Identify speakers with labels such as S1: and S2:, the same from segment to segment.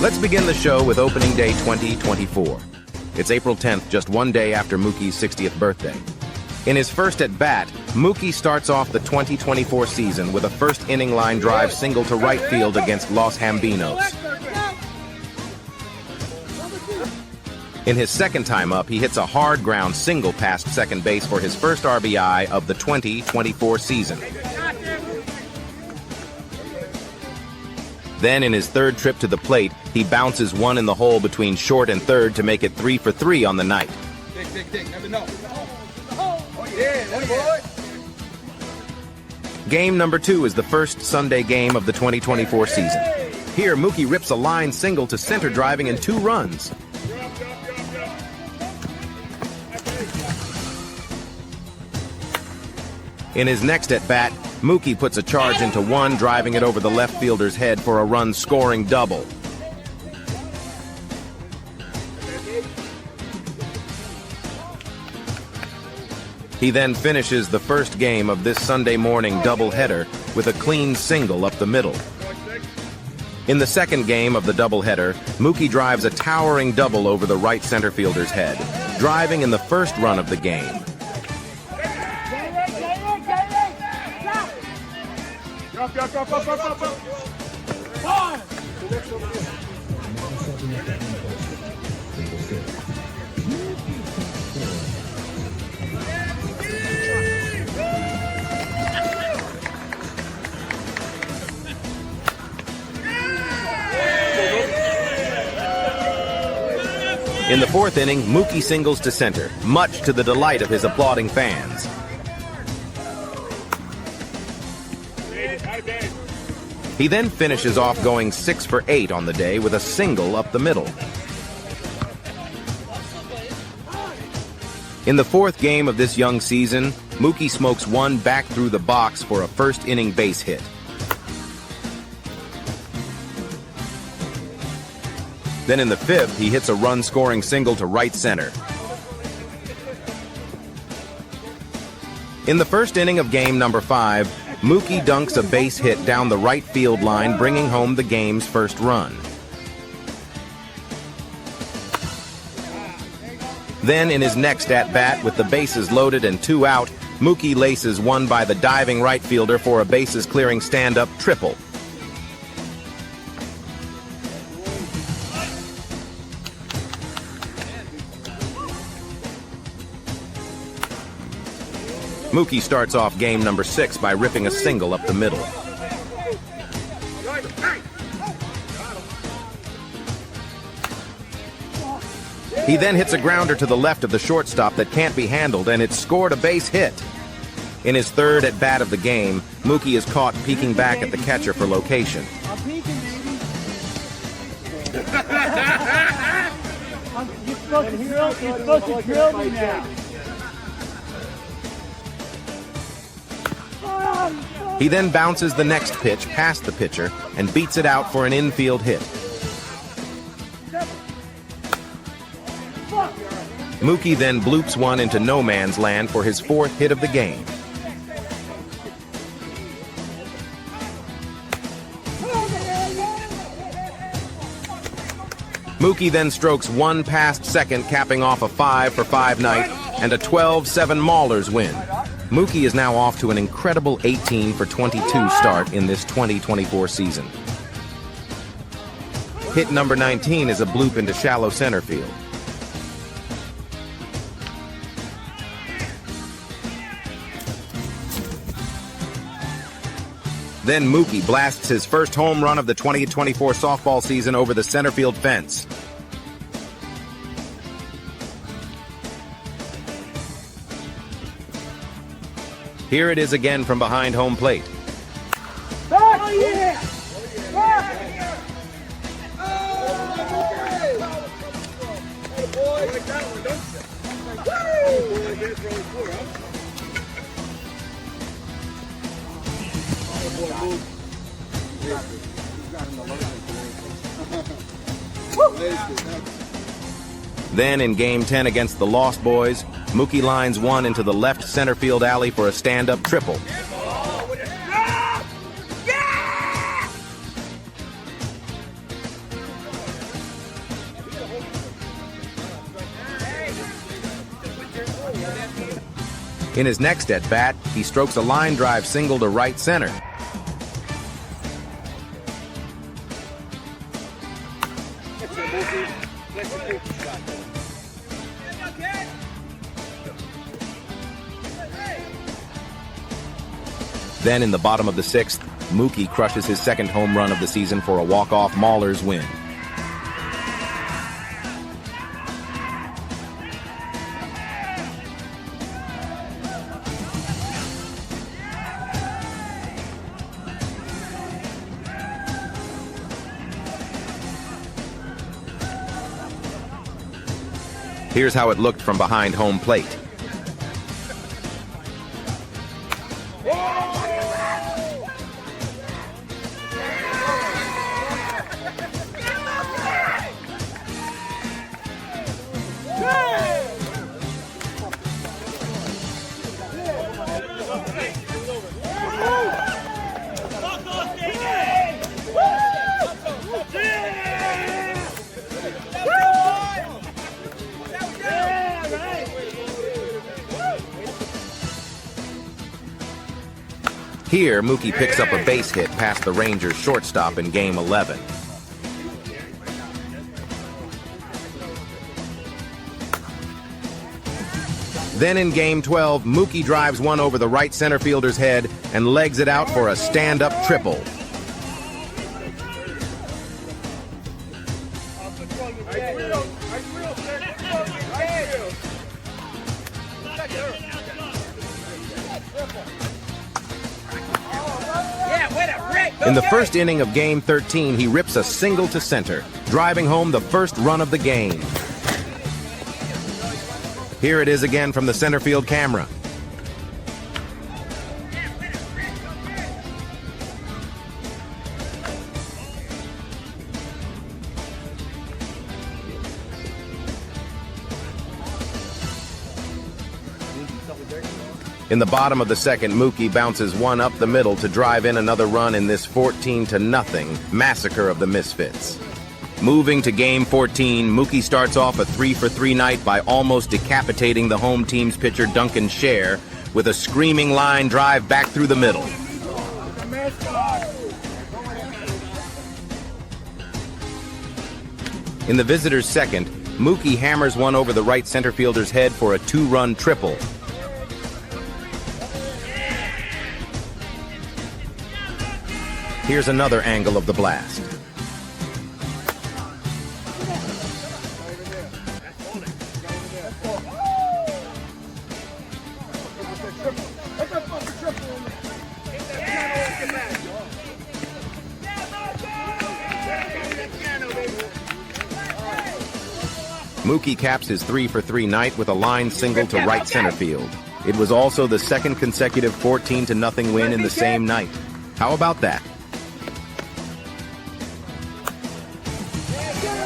S1: Let's begin the show with opening day 2024. It's April 10th, just one day after Mookie's 60th birthday. In his first at-bat, Mookie starts off the 2024 season with a first-inning line drive single to right field against Los Hambinos. In his second time up, he hits a hard ground single past second base for his first RBI of the 2024 season. Then, in his third trip to the plate, he bounces one in the hole between short and third to make it 3 for 3 on the night. Game number 2 is the first Sunday game of the 2024 season. Here, Mookie rips a line single to center driving in 2 runs. In his next at-bat, Mookie puts a charge into 1, driving it over the left fielder's head for a run-scoring double. He then finishes the first game of this Sunday morning doubleheader with a clean single up the middle. In the second game of the doubleheader, Mookie drives a towering double over the right center fielder's head, driving in the first run of the game. In the fourth inning, Mookie singles to center, much to the delight of his applauding fans. He then finishes off going 6 for 8 on the day with a single up the middle. In the fourth game of this young season, Mookie smokes one back through the box for a first-inning base hit. Then in the fifth, he hits a run-scoring single to right center. In the first inning of game number 5, Mookie dunks a base hit down the right field line, bringing home the game's first run. Then in his next at-bat, with the bases loaded and 2 out, Mookie laces one by the diving right fielder for a bases-clearing stand-up triple. Mookie starts off game number 6 by ripping a single up the middle. He then hits a grounder to the left of the shortstop that can't be handled, and it scored a base hit. In his third at-bat of the game, Mookie is caught peeking back at the catcher for location.
S2: You're supposed to drill me now.
S1: He then bounces the next pitch past the pitcher and beats it out for an infield hit. Mookie then bloops one into no man's land for his 4th hit of the game. Mookie then strokes one past second, capping off a 5 for 5 night and a 12-7 Maulers win. Mookie is now off to an incredible 18 for 22 start in this 2024 season. Hit number 19 is a bloop into shallow center field. Then Mookie blasts his first home run of the 2024 softball season over the center field fence. Here it is again from behind home plate.
S2: Oh, yeah!
S1: Then in Game 10 against the Lost Boys, Mookie lines one into the left center field alley for a stand-up triple. In his next at-bat, he strokes a line drive single to right center. Then in the bottom of the sixth, Mookie crushes his second home run of the season for a walk-off Maulers win. Here's how it looked from behind home plate. Here, Mookie picks up a base hit past the Rangers' shortstop in Game 11. Then in Game 12, Mookie drives one over the right center fielder's head and legs it out for a stand-up triple. In the first inning of Game 13, he rips a single to center, driving home the first run of the game. Here it is again from the center field camera. In the bottom of the second, Mookie bounces one up the middle to drive in another run in this 14-0 massacre of the Misfits. Moving to Game 14, Mookie starts off a 3-for-3 night by almost decapitating the home team's pitcher Duncan Scher with a screaming line drive back through the middle. In the visitors' second, Mookie hammers one over the right center fielder's head for a two-run triple. Here's another angle of the blast. Mookie caps his 3-for-3 night with a line single to right center field. It was also the second consecutive 14-0 win in the same night. How about that?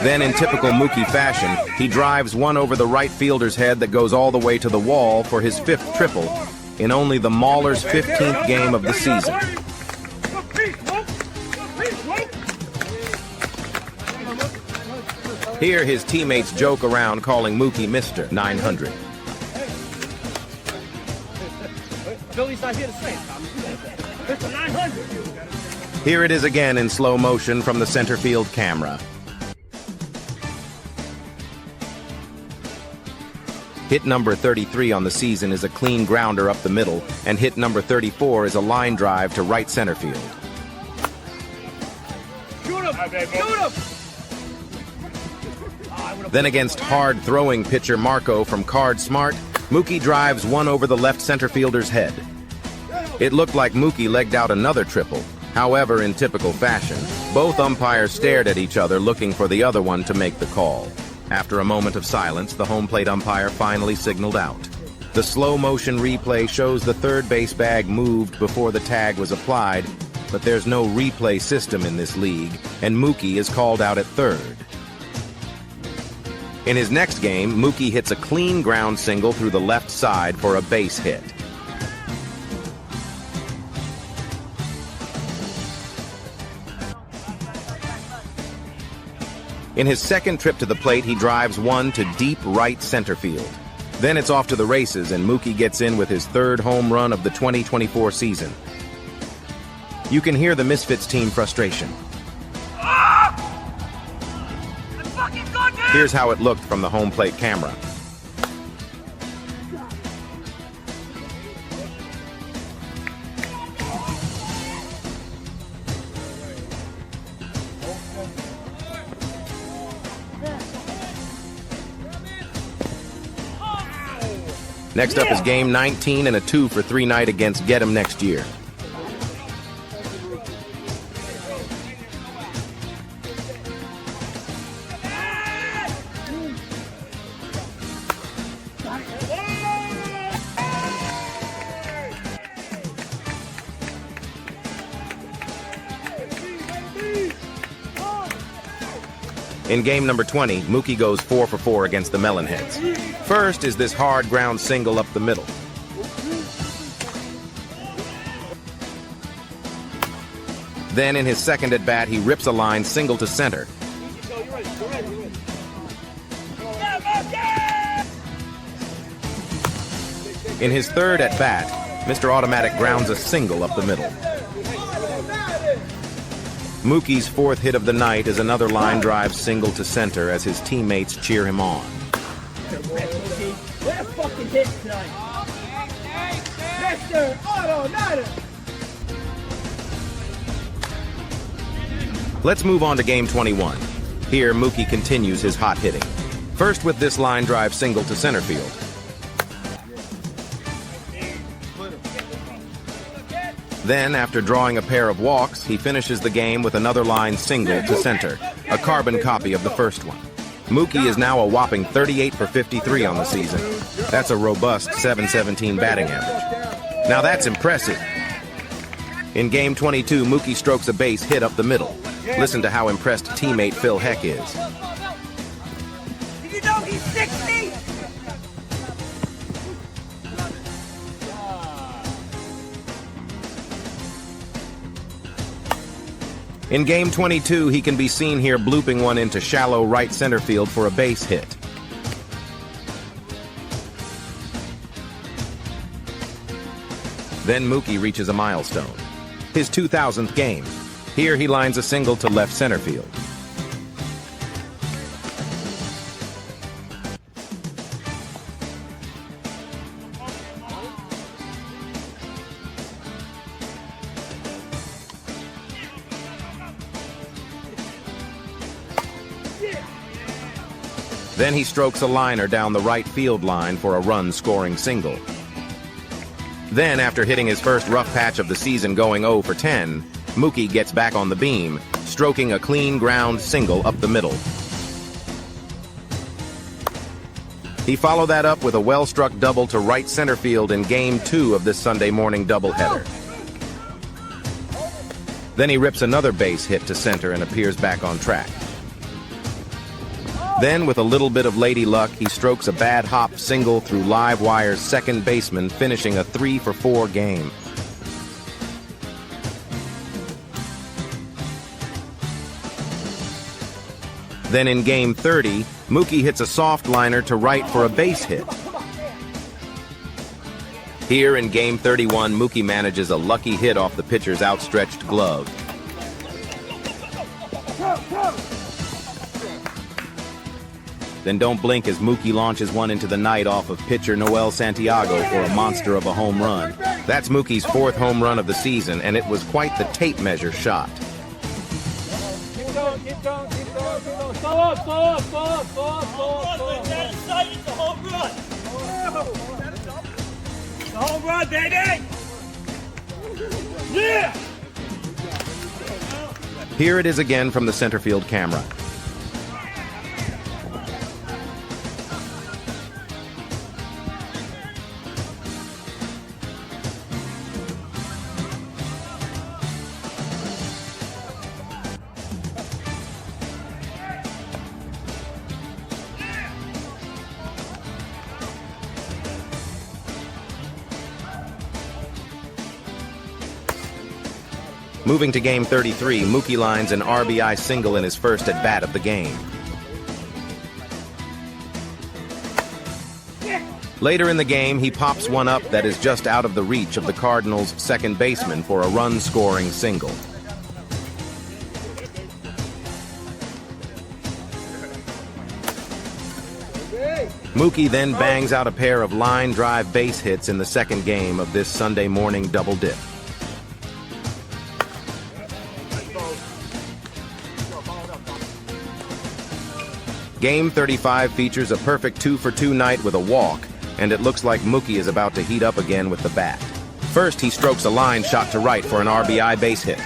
S1: Then, in typical Mookie fashion, he drives one over the right fielder's head that goes all the way to the wall for his fifth triple in only the Maulers' 15th game of the season. Here, his teammates joke around calling Mookie Mr. 900.
S2: Billy's not here to say it. Mr. 900.
S1: Here it is again in slow motion from the center field camera. Hit number 33 on the season is a clean grounder up the middle, and hit number 34 is a line drive to right center field.
S2: Shoot him! Shoot him!
S1: Then against hard-throwing pitcher Marco from Card Smart, Mookie drives one over the left center fielder's head. It looked like Mookie legged out another triple. However, in typical fashion, both umpires stared at each other looking for the other one to make the call. After a moment of silence, the home plate umpire finally signaled out. The slow-motion replay shows the third base bag moved before the tag was applied, but there's no replay system in this league, and Mookie is called out at third. In his next game, Mookie hits a clean ground single through the left side for a base hit. In his second trip to the plate, he drives one to deep right center field. Then it's off to the races, and Mookie gets in with his third home run of the 2024 season. You can hear the Misfits team frustration. Here's how it looked from the home plate camera. Next up is game 19 and a 2-for-3 night against Get 'em next year. In game number 20, Mookie goes 4-for-4 against the Melonheads. First is this hard ground single up the middle. Then in his second at-bat, he rips a line single to center. In his third at-bat, Mr. Automatic grounds a single up the middle. Mookie's fourth hit of the night is another line drive single to center as his teammates cheer him on.
S2: Last fucking hit tonight. Mr. Automatic.
S1: Let's move on to game 21. Here, Mookie continues his hot hitting. First with this line drive single to center field. Then, after drawing a pair of walks, he finishes the game with another line single to center, a carbon copy of the first one. Mookie is now a whopping 38 for 53 on the season. That's a robust .717 batting average. Now that's impressive. In game 22, Mookie strokes a base hit up the middle. Listen to how impressed teammate Phil Heck is.
S2: Did you know he's 60?
S1: In game 22, he can be seen here blooping one into shallow right center field for a base hit. Then Mookie reaches a milestone, his 2000th game. Here he lines a single to left center field. Then he strokes a liner down the right field line for a run-scoring single. Then, after hitting his first rough patch of the season going 0 for 10, Mookie gets back on the beam, stroking a clean ground single up the middle. He followed that up with a well-struck double to right center field in Game 2 of this Sunday morning doubleheader. Then he rips another base hit to center and appears back on track. Then, with a little bit of lady luck, he strokes a bad hop single through live wire's second baseman, finishing a 3-for-4 game. Then in Game 30, Mookie hits a soft liner to right for a base hit. Here in Game 31, Mookie manages a lucky hit off the pitcher's outstretched glove. Then don't blink as Mookie launches one into the night off of pitcher Noel Santiago for a monster of a home run. That's Mookie's fourth home run of the season, and it was quite the tape measure shot.
S2: Keep going, keep going, keep going, keep going. Slow up, slow up, slow up, slow up, slow up, slow up. That side is the home run. The home run, baby! Yeah!
S1: Here it is again from the center field camera. Moving to Game 33, Mookie lines an RBI single in his first at-bat of the game. Later in the game, he pops one up that is just out of the reach of the Cardinals' second baseman for a run-scoring single. Mookie then bangs out a pair of line drive base hits in the second game of this Sunday morning double dip. Game 35 features a perfect 2-for-2 night with a walk, and it looks like Mookie is about to heat up again with the bat. First, he strokes a line shot to right for an RBI base hit.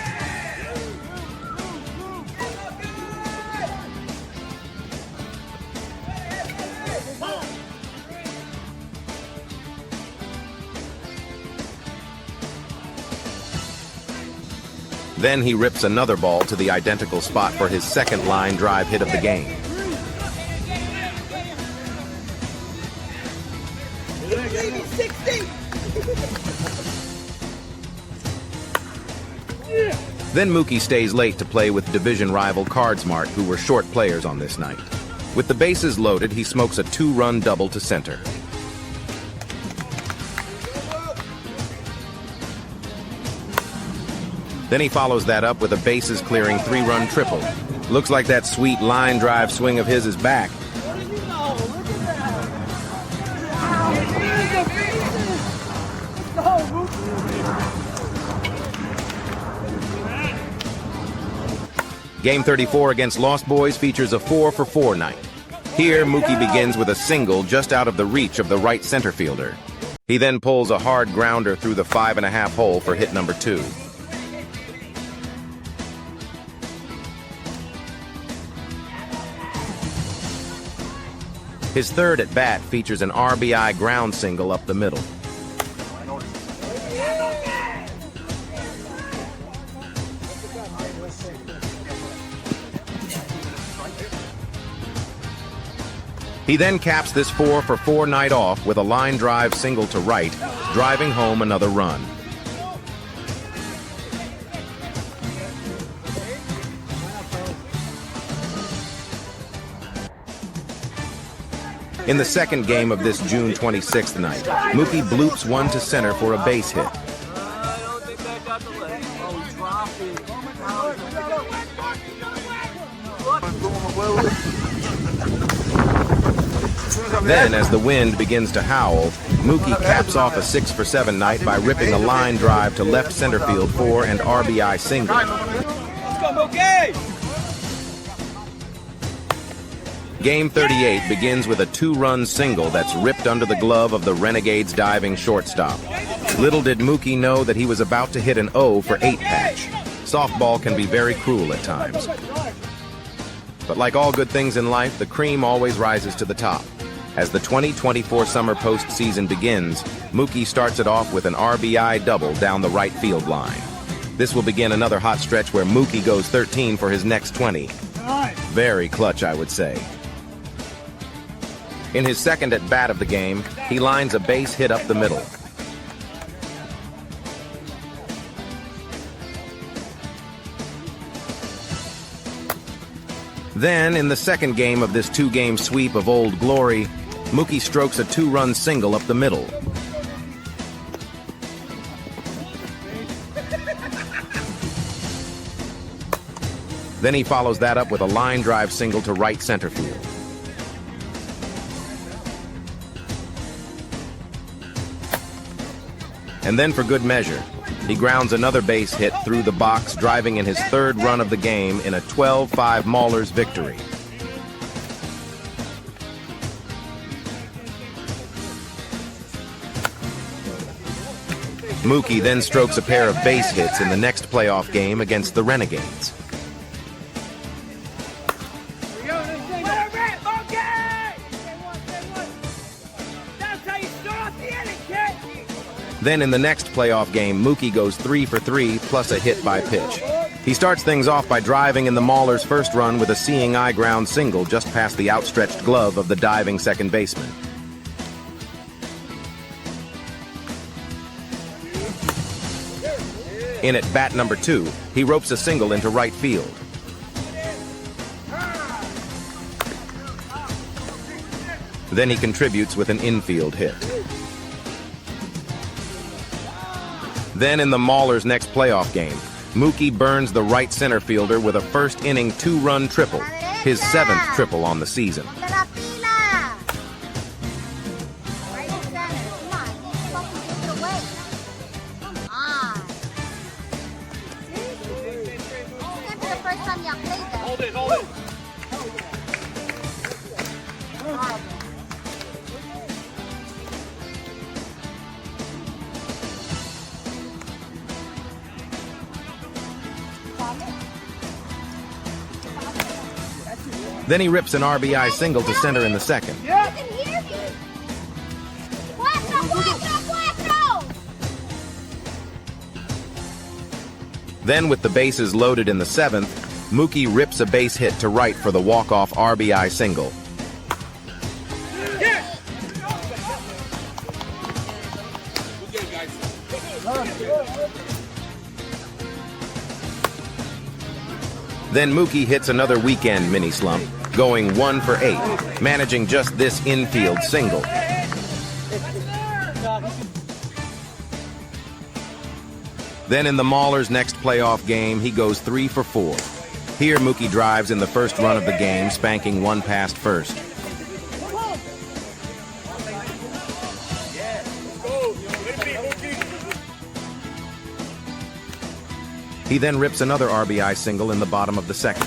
S1: Then he rips another ball to the identical spot for his second line drive hit of the game. Then Mookie stays late to play with division rival Cardsmart, who were short players on this night. With the bases loaded, he smokes a 2-run double to center. Then he follows that up with a bases-clearing 3-run triple. Looks like that sweet line drive swing of his is back. Game 34 against Lost Boys features a 4-for-4 night. Here, Mookie begins with a single just out of the reach of the right center fielder. He then pulls a hard grounder through the 5.5 hole for hit number 2. His third at bat features an RBI ground single up the middle. He then caps this 4-for-4 night off with a line drive single to right, driving home another run. In the second game of this June 26th night, Mookie bloops one to center for a base hit. Then, as the wind begins to howl, Mookie caps off a 6-for-7 night by ripping a line drive to left center field for an RBI single.
S2: Let's go, Mookie!
S1: Game 38 begins with a 2-run single that's ripped under the glove of the Renegades' diving shortstop. Little did Mookie know that he was about to hit an 0-for-8 patch. Softball can be very cruel at times. But like all good things in life, the cream always rises to the top. As the 2024 summer postseason begins, Mookie starts it off with an RBI double down the right field line. This will begin another hot stretch where Mookie goes 13 for his next 20. Very clutch, I would say. In his second at bat of the game, he lines a base hit up the middle. Then, in the second game of this 2-game sweep of Old Glory, Mookie strokes a 2-run single up the middle. Then he follows that up with a line drive single to right center field. And then for good measure, he grounds another base hit through the box, driving in his third run of the game in a 12-5 Maulers victory. Mookie then strokes a pair of base hits in the next playoff game against the Renegades. Then in the next playoff game, Mookie goes 3-for-3 plus a hit by pitch. He starts things off by driving in the Maulers' first run with a seeing eye ground single just past the outstretched glove of the diving second baseman. In at bat number 2, he ropes a single into right field. Then he contributes with an infield hit. Then in the Maulers' next playoff game, Mookie burns the right center fielder with a first-inning two-run triple, his 7th triple on the season.
S2: Hold it, hold it.
S1: Then he rips an RBI single to center in the second.
S2: Yeah.
S1: Then with the bases loaded in the 7th, Mookie rips a base hit to right for the walk-off RBI single. Then Mookie hits another weekend mini-slump, going 1 for 8, managing just this infield single. Then in the Maulers' next playoff game, he goes 3 for 4. Here, Mookie drives in the first run of the game, spanking one past first. He then rips another RBI single in the bottom of the second.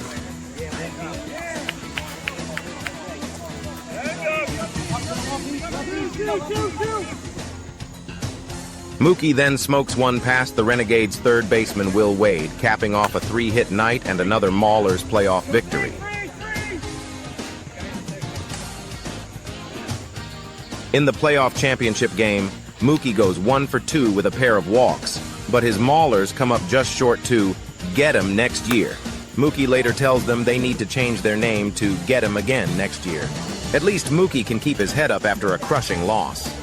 S1: Mookie then smokes one past the Renegades' third baseman Will Wade, capping off a 3-hit night and another Maulers playoff victory. In the playoff championship game, Mookie goes 1 for 2 with a pair of walks, but his Maulers come up just short to get him next year. Mookie later tells them they need to change their name to get him again next year. At least Mookie can keep his head up after a crushing loss.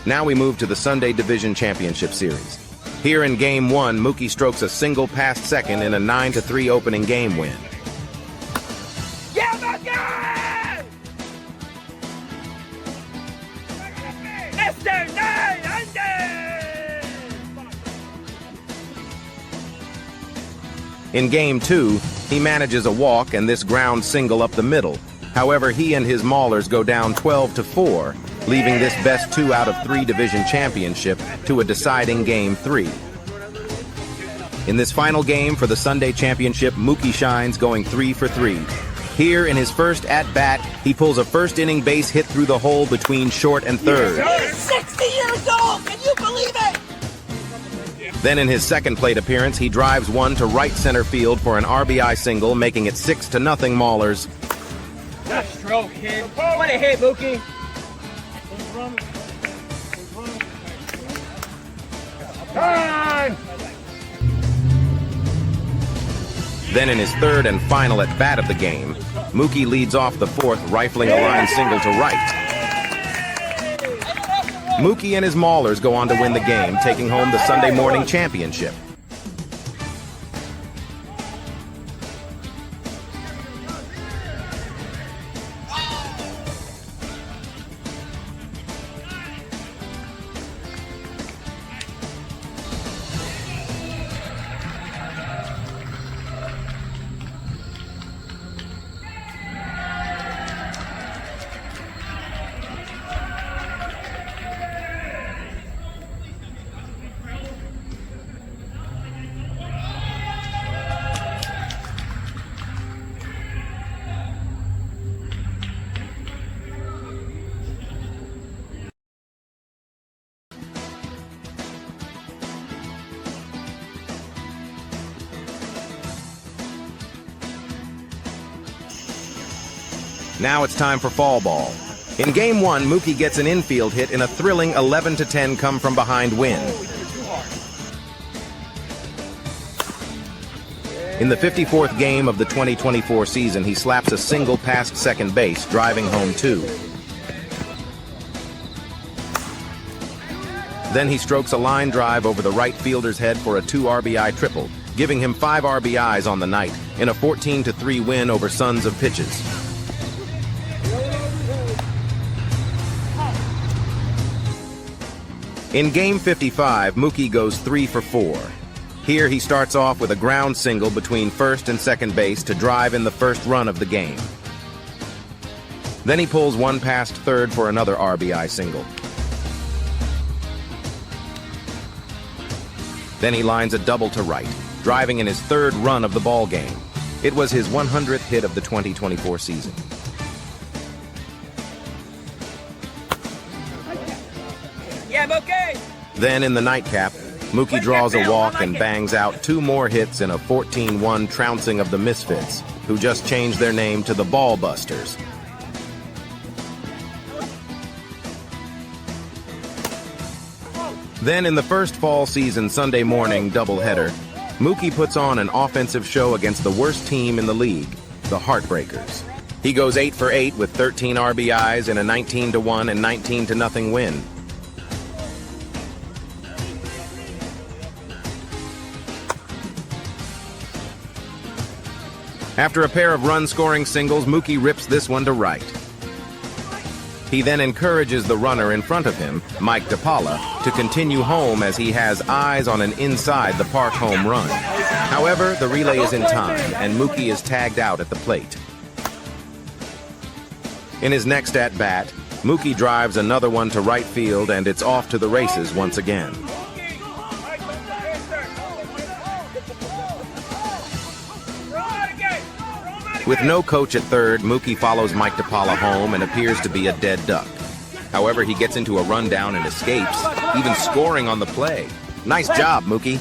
S1: Now we move to the Sunday Division Championship Series. Here in Game 1, Mookie strokes a single past second in a 9-3 opening game win.
S2: Yeah, Mookie!
S1: In Game 2, he manages a walk and this ground single up the middle. However, he and his Maulers go down 12-4, leaving this best 2 out of 3 division championship to a deciding Game 3. In this final game for the Sunday championship, Mookie shines, going 3 for 3. Here, in his first at-bat, he pulls a first-inning base hit through the hole between short and third.
S2: He's 60 years old! Can you believe it?
S1: Then in his second plate appearance, he drives one to right center field for an RBI single, making it 6-0 Maulers.
S2: Good stroke, kid. What a hit, Mookie. Time!
S1: Then in his third and final at-bat of the game, Mookie leads off the fourth, rifling a line single to right. Mookie and his Maulers go on to win the game, taking home the Sunday morning championship. Now it's time for fall ball. In Game 1, Mookie gets an infield hit in a thrilling 11-10 come-from-behind win. In the 54th game of the 2024 season, he slaps a single past second base, driving home 2. Then he strokes a line drive over the right fielder's head for a 2 RBI triple, giving him 5 RBIs on the night in a 14-3 win over Sons of Pitches. In Game 55, Mookie goes 3 for 4. Here he starts off with a ground single between first and second base to drive in the first run of the game. Then he pulls one past third for another RBI single. Then he lines a double to right, driving in his third run of the ball game. It was his 100th hit of the 2024 season.
S2: Yeah, Mookie!
S1: Then in the nightcap, Mookie draws a walk and bangs out 2 more hits in a 14-1 trouncing of the Misfits, who just changed their name to the Ball Busters. Then in the first fall season Sunday morning doubleheader, Mookie puts on an offensive show against the worst team in the league, the Heartbreakers. He goes 8 for 8 with 13 RBIs in a 19-1 and 19-0 win. After a pair of run-scoring singles, Mookie rips this one to right. He then encourages the runner in front of him, Mike DePaula, to continue home as he has eyes on an inside-the-park home run. However, the relay is in time, and Mookie is tagged out at the plate. In his next at-bat, Mookie drives another one to right field, and it's off to the races once again. With no coach at third, Mookie follows Mike DePaula home and appears to be a dead duck. However, he gets into a rundown and escapes, even scoring on the play. Nice job, Mookie.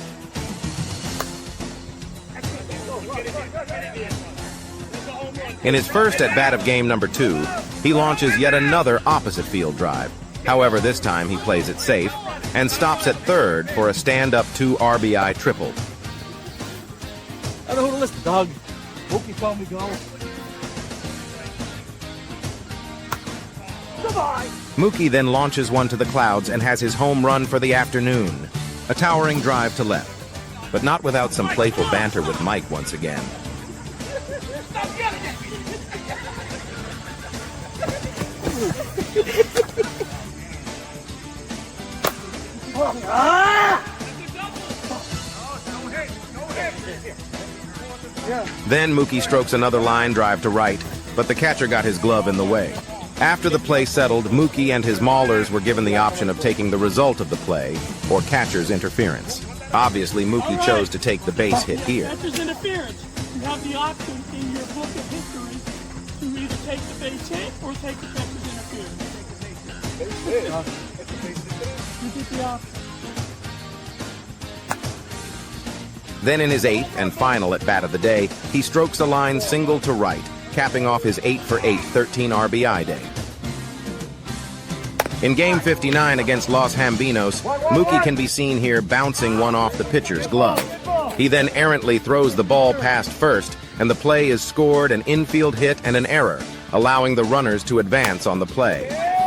S1: In his first at-bat of game number 2, he launches yet another opposite field drive. However, this time he plays it safe and stops at third for a stand-up 2 RBI triple.
S2: I don't know who to listen, dog. Mookie told me go. Goodbye.
S1: Mookie then launches one to the clouds and has his home run for the afternoon. A towering drive to left, but not without some playful banter with Mike once again. Then Mookie strokes another line drive to right, but the catcher got his glove in the way. After the play settled, Mookie and his maulers were given the option of taking the result of the play or catcher's interference. Obviously, Mookie chose to take the base hit here.
S3: Catcher's interference. You have the option in your book of history to either take the base hit or take the catcher's interference.
S2: Base hit, huh?
S3: You get the option.
S1: Then in his 8th and final at-bat of the day, he strokes a line single to right, capping off his 8 for 8 13 RBI day. In Game 59 against Los Hambinos, Mookie can be seen here bouncing one off the pitcher's glove. He then errantly throws the ball past first, and the play is scored an infield hit and an error, allowing the runners to advance on the play.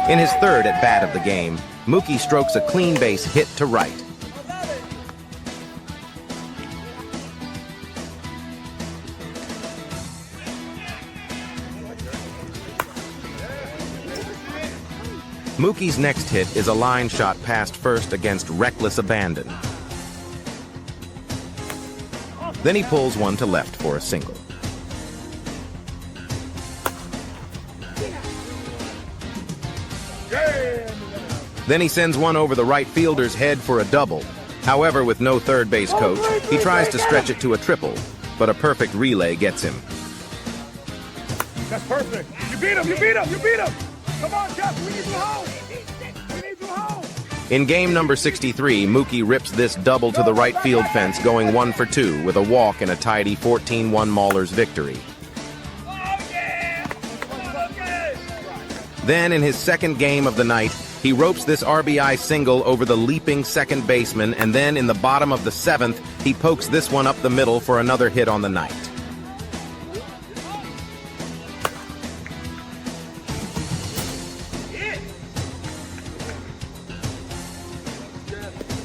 S1: In his 3rd at-bat of the game, Mookie strokes a clean base hit to right. Mookie's next hit is a line shot past first against reckless abandon. Then he pulls one to left for a single. Then he sends one over the right fielder's head for a double. However, with no third base coach, he tries to stretch it to a triple, but a perfect relay gets him.
S2: That's perfect. You beat him, you beat him, you beat him. Come on, Jeff, we need you home. We need you home.
S1: In game number 63, Mookie rips this double to the right field fence, going 1 for 2 with a walk and a tidy 14-1 Maulers victory. Then in his 2nd game of the night, he ropes this RBI single over the leaping second baseman, and then in the bottom of the 7th, he pokes this one up the middle for another hit on the night.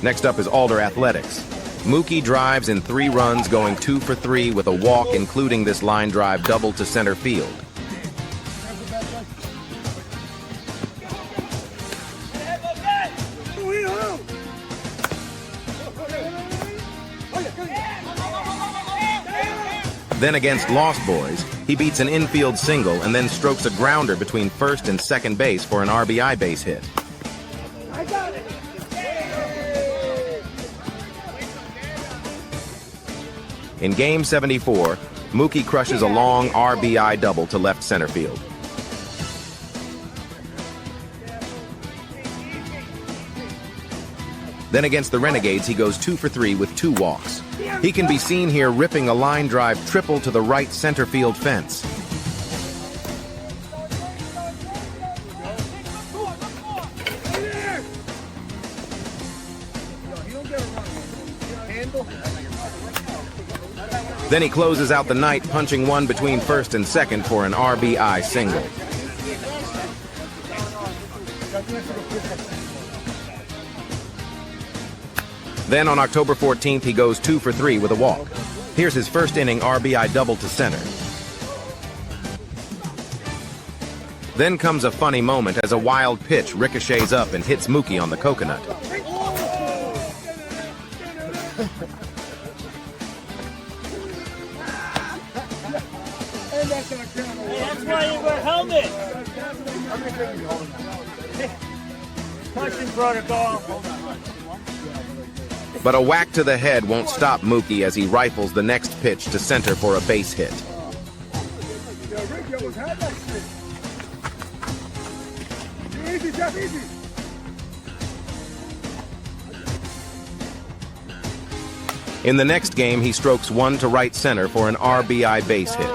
S1: Next up is Alder Athletics. Mookie drives in 3 runs, going 2 for 3 with a walk, including this line drive double to center field. Then against Lost Boys, he beats an infield single and then strokes a grounder between first and second base for an RBI base hit. In Game 74, Mookie crushes a long RBI double to left center field. Then against the Renegades, he goes 2 for 3 with 2 walks. He can be seen here ripping a line drive triple to the right center field fence. Then he closes out the night, punching one between first and second for an RBI single. Then on October 14th, he goes 2 for 3 with a walk. Here's his first inning RBI double to center. Then comes a funny moment as a wild pitch ricochets up and hits Mookie on the coconut.
S2: Hey, that's why you wear a helmet. Punching protocol.
S1: But a whack to the head won't stop Mookie as he rifles the next pitch to center for a base hit. In the next game, he strokes one to right center for an RBI base hit.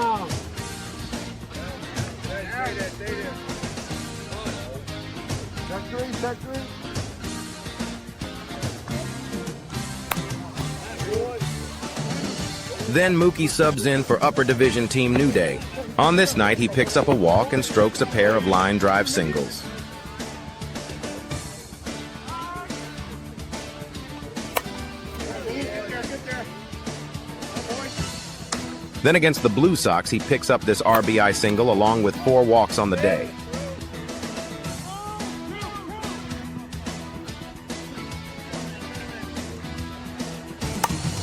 S1: Then Mookie subs in for Upper Division team New Day. On this night, he picks up a walk and strokes a pair of line drive singles. Then against the Blue Sox, he picks up this RBI single along with 4 walks on the day.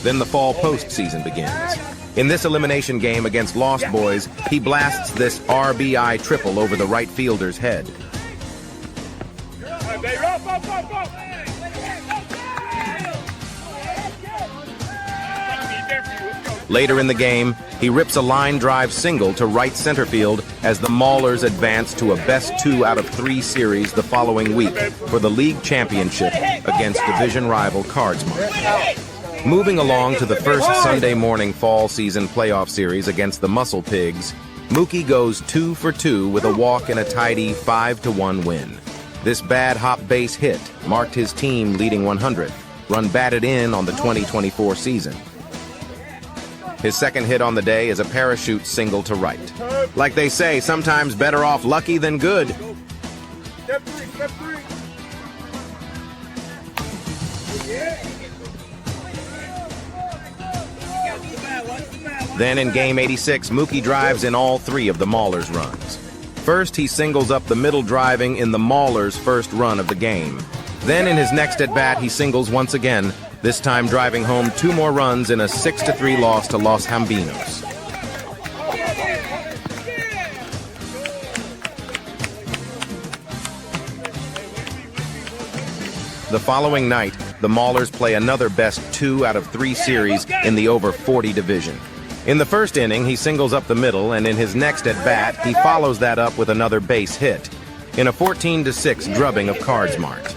S1: Then the fall postseason begins. In this elimination game against Lost Boys, he blasts this RBI triple over the right fielder's head. Later in the game, he rips a line drive single to right center field as the Maulers advance to a best-2 out of 3 series the following week for the league championship against division rival Cardsmark. Moving along to the first Sunday morning fall season playoff series against the Muscle Pigs, Mookie goes 2 for 2 with a walk and a tidy 5-1 win. This bad hop base hit marked his team leading 100th, run batted in on the 2024 season. His second hit on the day is a parachute single to right. Like they say, sometimes better off lucky than good.
S2: Step 3.
S1: Then in Game 86, Mookie drives in all 3 of the Maulers' runs. First, he singles up the middle driving in the Maulers' first run of the game. Then in his next at-bat, he singles once again, this time driving home 2 more runs in a 6-3 loss to Los Hambinos. The following night, the Maulers play another best-2 out of 3 series in the over 40 division. In the first inning, he singles up the middle, and in his next at-bat, he follows that up with another base hit in a 14-6 drubbing of Cardsmark.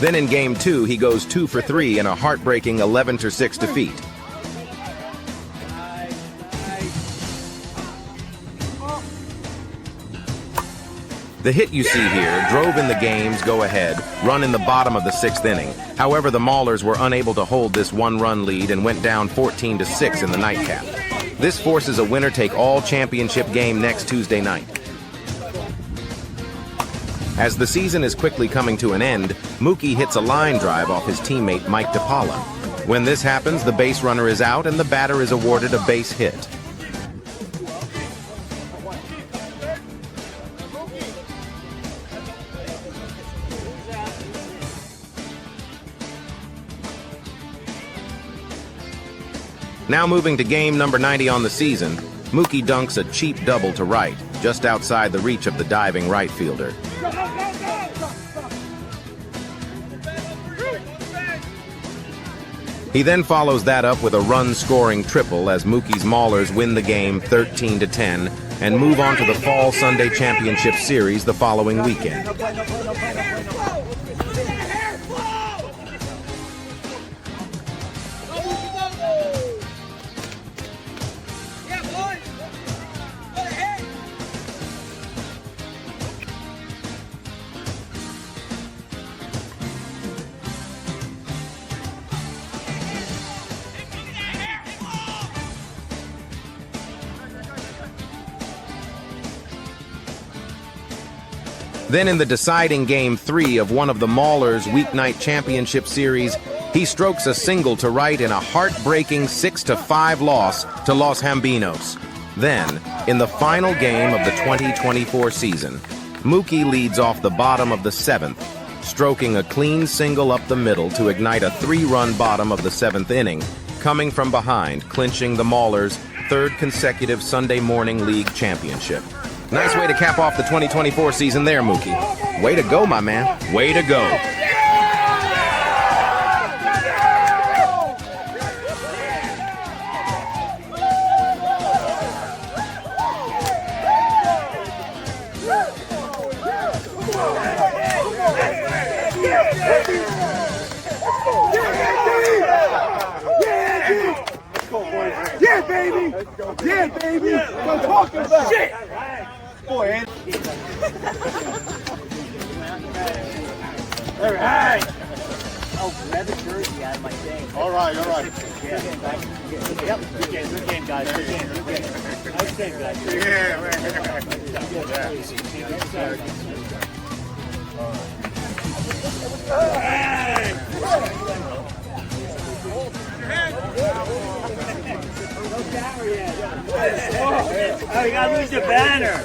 S1: Then in Game 2, he goes 2 for 3 in a heartbreaking 11-6 defeat. The hit you see here drove in the game's go-ahead run in the bottom of the 6th inning. However, the Maulers were unable to hold this 1-run lead and went down 14-6 in the nightcap. This forces a winner-take-all championship game next Tuesday night. As the season is quickly coming to an end, Mookie hits a line drive off his teammate Mike DePaula. When this happens, the base runner is out and the batter is awarded a base hit. Now moving to game number 90 on the season, Mookie dunks a cheap double to right, just outside the reach of the diving right fielder. He then follows that up with a run-scoring triple as Mookie's Maulers win the game 13-10 and move on to the Fall Sunday Championship Series the following weekend. Then in the deciding Game 3 of one of the Maulers' Weeknight Championship Series, he strokes a single to right in a heartbreaking 6-5 loss to Los Hambinos. Then, in the final game of the 2024 season, Mookie leads off the bottom of the 7th, stroking a clean single up the middle to ignite a 3-run bottom of the 7th inning, coming from behind, clinching the Maulers' 3rd consecutive Sunday morning league championship. Nice way to cap off the 2024 season there, Mookie. Way to go, my man. Way to go.
S2: Yeah, baby! Yeah, baby! I'm talking about shit! Boy, Andy. All right.
S4: Oh, grab a jersey out of my thing.
S2: All right.
S4: Yeah. Yep. Good game, guys. Good game. Nice game, guys.
S2: Yeah, man.
S4: Oh, you gotta lose your banner.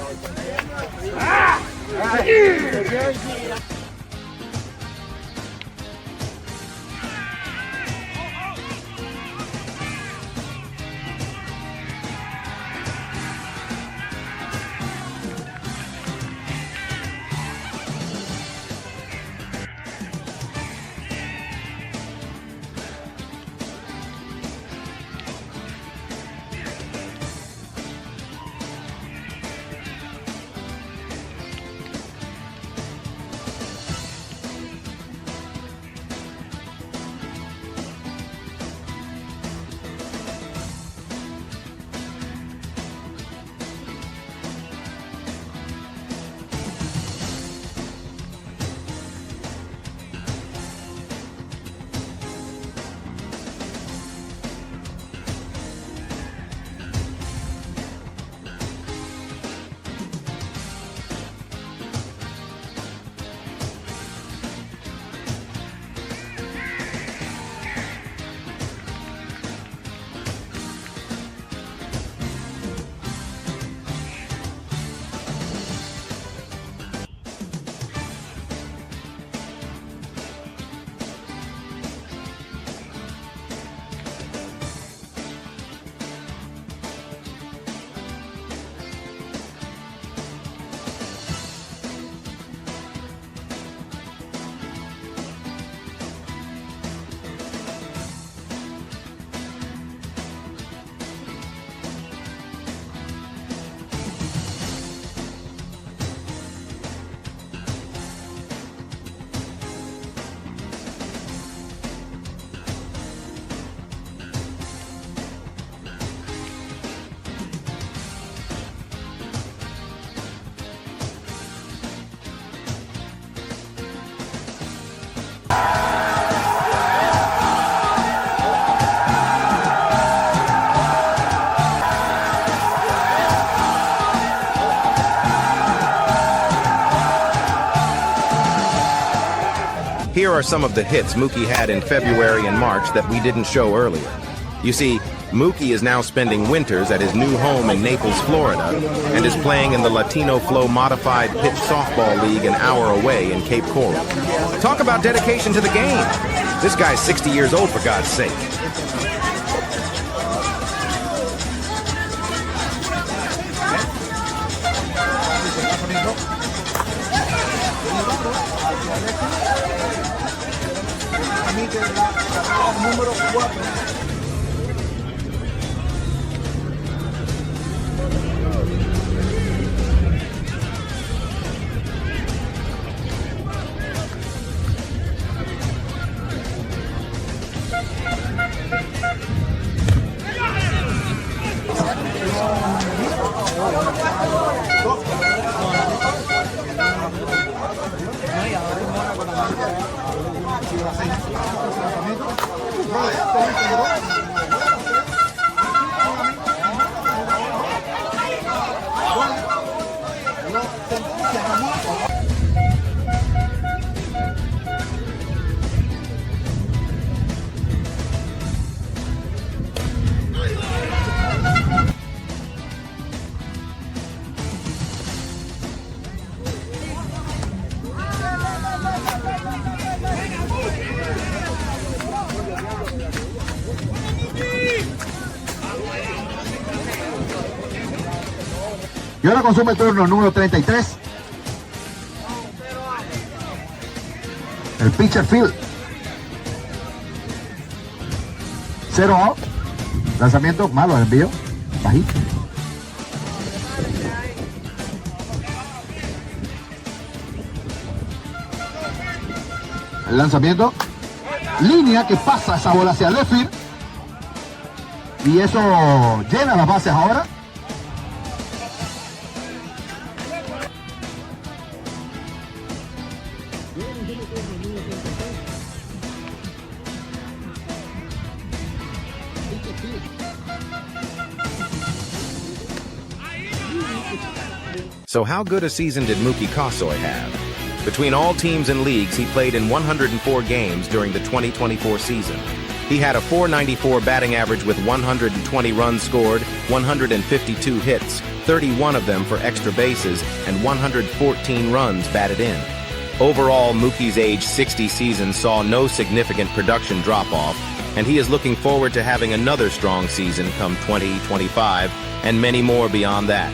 S1: Here are some of the hits Mookie had in February and March that we didn't show earlier. You see, Mookie is now spending winters at his new home in Naples, Florida, and is playing in the Latino Flow Modified Pitch Softball League an hour away in Cape Coral. Talk about dedication to the game. This guy's 60 years old, for God's sake.
S5: Y ahora consume el turno número 33. El pitcher field. 0 out. Lanzamiento malo, el envío. Bajito. El lanzamiento. Línea que pasa esa bola hacia el left field. Y eso llena las bases ahora.
S1: So how good a season did Mookie Kossoy have? Between all teams and leagues, he played in 104 games during the 2024 season. He had a .494 batting average with 120 runs scored, 152 hits, 31 of them for extra bases, and 114 runs batted in. Overall, Mookie's age 60 season saw no significant production drop-off, and he is looking forward to having another strong season come 2025, and many more beyond that.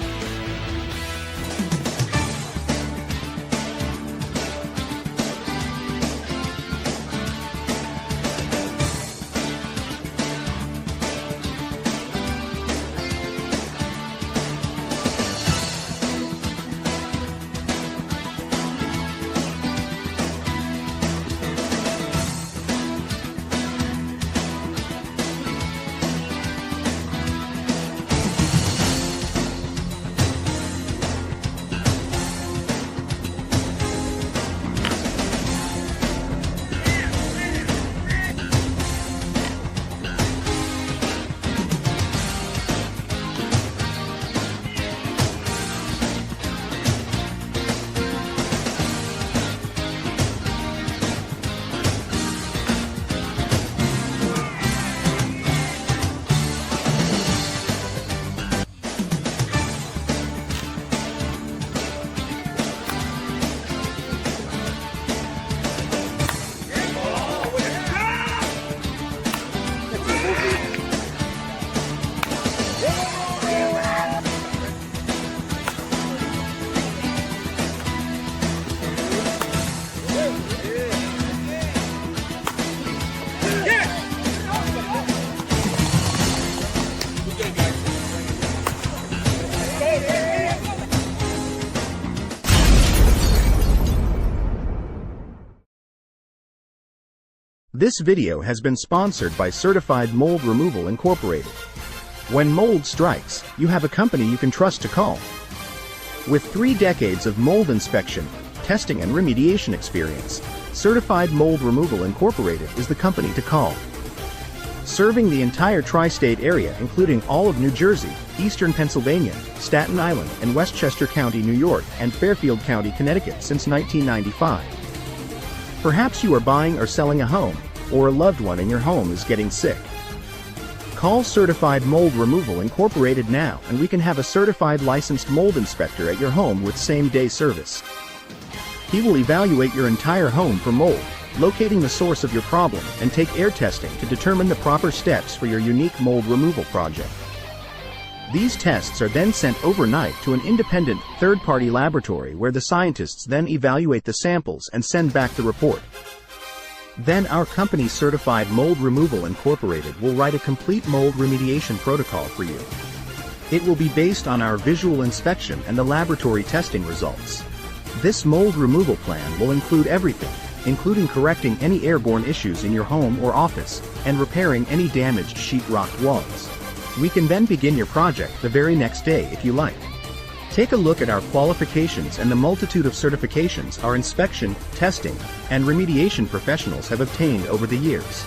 S6: This video has been sponsored by Certified Mold Removal Incorporated. When mold strikes, you have a company you can trust to call. With 3 decades of mold inspection, testing and remediation experience, Certified Mold Removal Incorporated is the company to call. Serving the entire tri-state area including all of New Jersey, Eastern Pennsylvania, Staten Island and Westchester County, New York and Fairfield County, Connecticut since 1995. Perhaps you are buying or selling a home, or a loved one in your home is getting sick. Call Certified Mold Removal Incorporated now and we can have a certified licensed mold inspector at your home with same-day service. He will evaluate your entire home for mold, locating the source of your problem, and take air testing to determine the proper steps for your unique mold removal project. These tests are then sent overnight to an independent, third-party laboratory where the scientists then evaluate the samples and send back the report. Then our company Certified Mold Removal Incorporated will write a complete mold remediation protocol for you. It will be based on our visual inspection and the laboratory testing results. This mold removal plan will include everything, including correcting any airborne issues in your home or office, and repairing any damaged sheetrock walls. We can then begin your project the very next day if you like. Take a look at our qualifications and the multitude of certifications our inspection, testing, and remediation professionals have obtained over the years.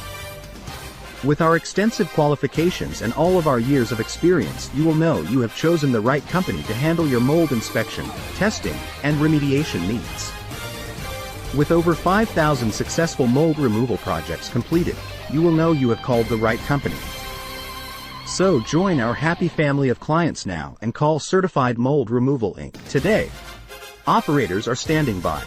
S6: With our extensive qualifications and all of our years of experience, you will know you have chosen the right company to handle your mold inspection, testing, and remediation needs. With over 5,000 successful mold removal projects completed, you will know you have called the right company. So join our happy family of clients now and call Certified Mold Removal Inc. today. Operators are standing by.